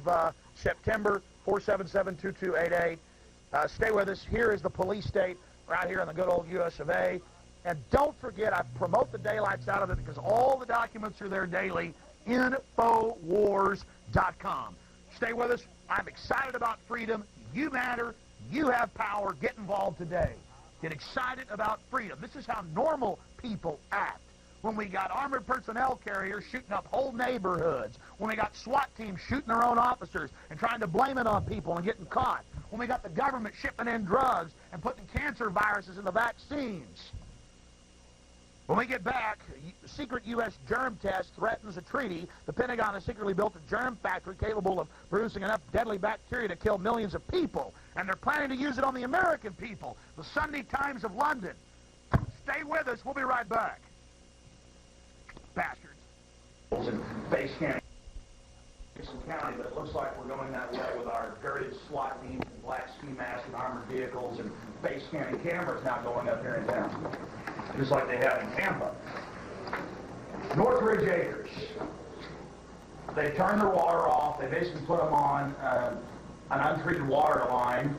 of September, 477-2288. Stay with us. Here is the police state right here in the good old US of A. And don't forget, I promote the daylights out of it because all the documents are there daily, Infowars.com. Stay with us. I'm excited about freedom. You matter. You have power. Get involved today. Get excited about freedom. This is how normal people act. When we got armored personnel carriers shooting up whole neighborhoods, when we got SWAT teams shooting their own officers and trying to blame it on people and getting caught, when we got the government shipping in drugs and putting cancer viruses in the vaccines. When we get back, secret U.S. germ test threatens a treaty. The Pentagon has secretly built a germ factory capable of producing enough deadly bacteria to kill millions of people, and they're planning to use it on the American people. The Sunday Times of London. Stay with us. We'll be right back. Bastards. And face scanning. County, but it looks like we're going that way with our girded SWAT teams and black ski masks and armored vehicles and face scanning cameras now going up here in town, just like they have in Tampa. Northridge Acres. They turned their water off. They basically put them on an untreated water line,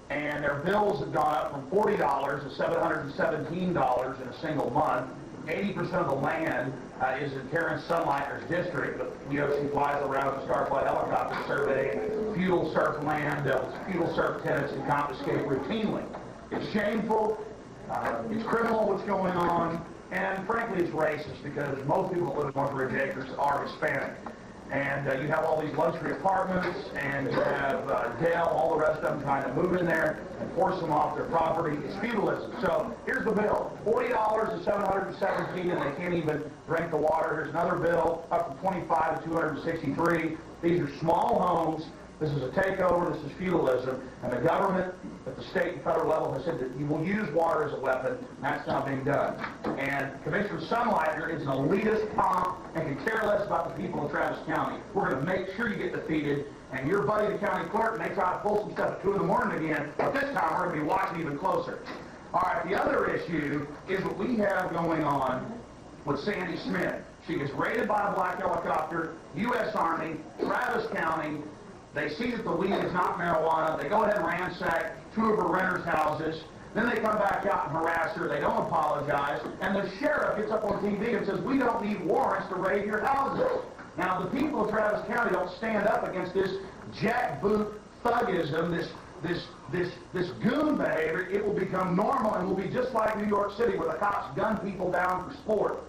and their bills have gone up from $40 to $717 in a single month. 80% of the land is in Karen Sunlighter's district. The DOC flies around with a Starflight helicopter surveying feudal serf land, feudal serf tenants, and confiscate routinely. It's shameful, it's criminal what's going on, and frankly it's racist because most people that live in Northridge Acres are Hispanic. And you have all these luxury apartments, and you have Dell, all the rest of them trying to move in there and force them off their property. It's feudalism. So here's the bill. $40 to $717, and they can't even drink the water. Here's another bill, up from $25 to $263. These are small homes. This is a takeover. This is feudalism. And the government at the state and federal level has said that you will use water as a weapon, and that's not being done. And Commissioner Sunlighter is an elitist pomp and can care less about the people of Travis County. We're going to make sure you get defeated, and your buddy, the county clerk, may try to pull some stuff at 2 in the morning again, but this time we're going to be watching even closer. All right, the other issue is what we have going on with Sandy Smith. She gets raided by a black helicopter, U.S. Army, Travis County. They see that the weed is not marijuana. They go ahead and ransack 2 of her renters' houses. Then they come back out and harass her. They don't apologize. And the sheriff gets up on TV and says, we don't need warrants to raid your houses. Now, the people of Travis County don't stand up against this jackboot thugism, this goon behavior. It will become normal and will be just like New York City where the cops gun people down for sport.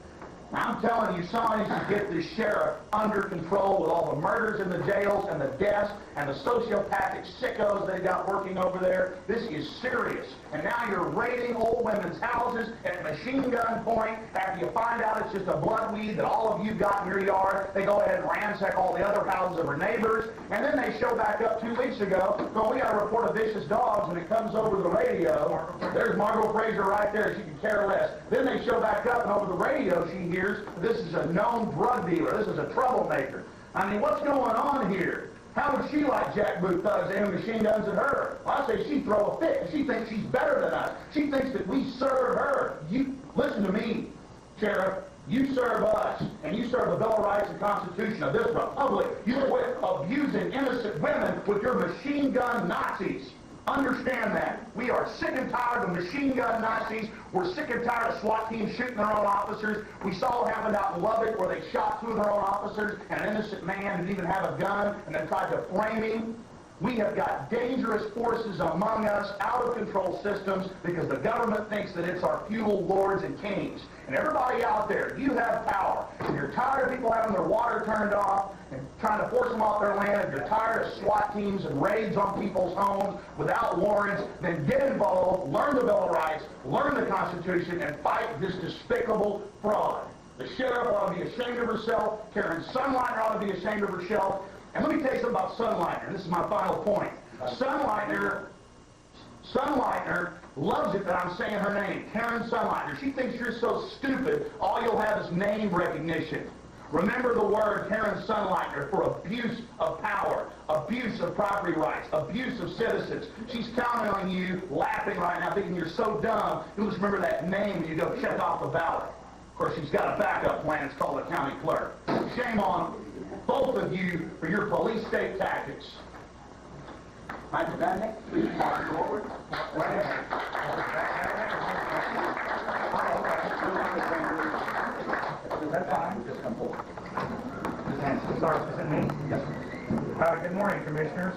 I'm telling you, somebody should get this sheriff under control with all the murders in the jails and the deaths and the sociopathic sickos they got working over there. This is serious. And now you're raiding old women's houses at machine gun point. After you find out it's just a bloodweed that all of you got in your yard, they go ahead and ransack all the other houses of her neighbors. And then they show back up 2 weeks ago, well, we got to report of vicious dogs, and it comes over the radio. There's Margot Fraser right there. She can care less. Then they show back up, and over the radio she hears this is a known drug dealer. This is a troublemaker. I mean, what's going on here? How would she like jackboot thugs aiming machine guns at her? Well, I say she'd throw a fit. She thinks she's better than us. She thinks that we serve her. You listen to me, Sheriff. You serve us, and you serve the Bill of Rights and Constitution of this republic. You quit abusing innocent women with your machine gun Nazis. Understand that. We are sick and tired of machine gun Nazis. We're sick and tired of SWAT teams shooting their own officers. We saw what happened out in Lubbock where they shot 2 of their own officers and an innocent man didn't even have a gun and then tried to frame him. We have got dangerous forces among us, out of control systems, because the government thinks that it's our feudal lords and kings. And everybody out there, you have power. If you're tired of people having their water turned off and trying to force them off their land, if you're tired of SWAT teams and raids on people's homes without warrants, then get involved, learn the Bill of Rights, learn the Constitution, and fight this despicable fraud. The sheriff ought to be ashamed of herself. Karen Sunlighter ought to be ashamed of herself. And let me tell you something about Sunlighter. This is my final point. Sunlighter loves it that I'm saying her name, Karen Sunlighter. She thinks you're so stupid, all you'll have is name recognition. Remember the word Karen Sunlighter for abuse of power, abuse of property rights, abuse of citizens. She's counting on you, laughing right now, thinking you're so dumb, you'll just remember that name when you go check off the ballot. Of course, she's got a backup plan. It's called a county clerk. Shame on them. both of you, for your police state tactics. Michael Dudley, please come forward. That's fine. Just come forward. Sorry, is it me? Yes, sir. Good morning, Commissioners.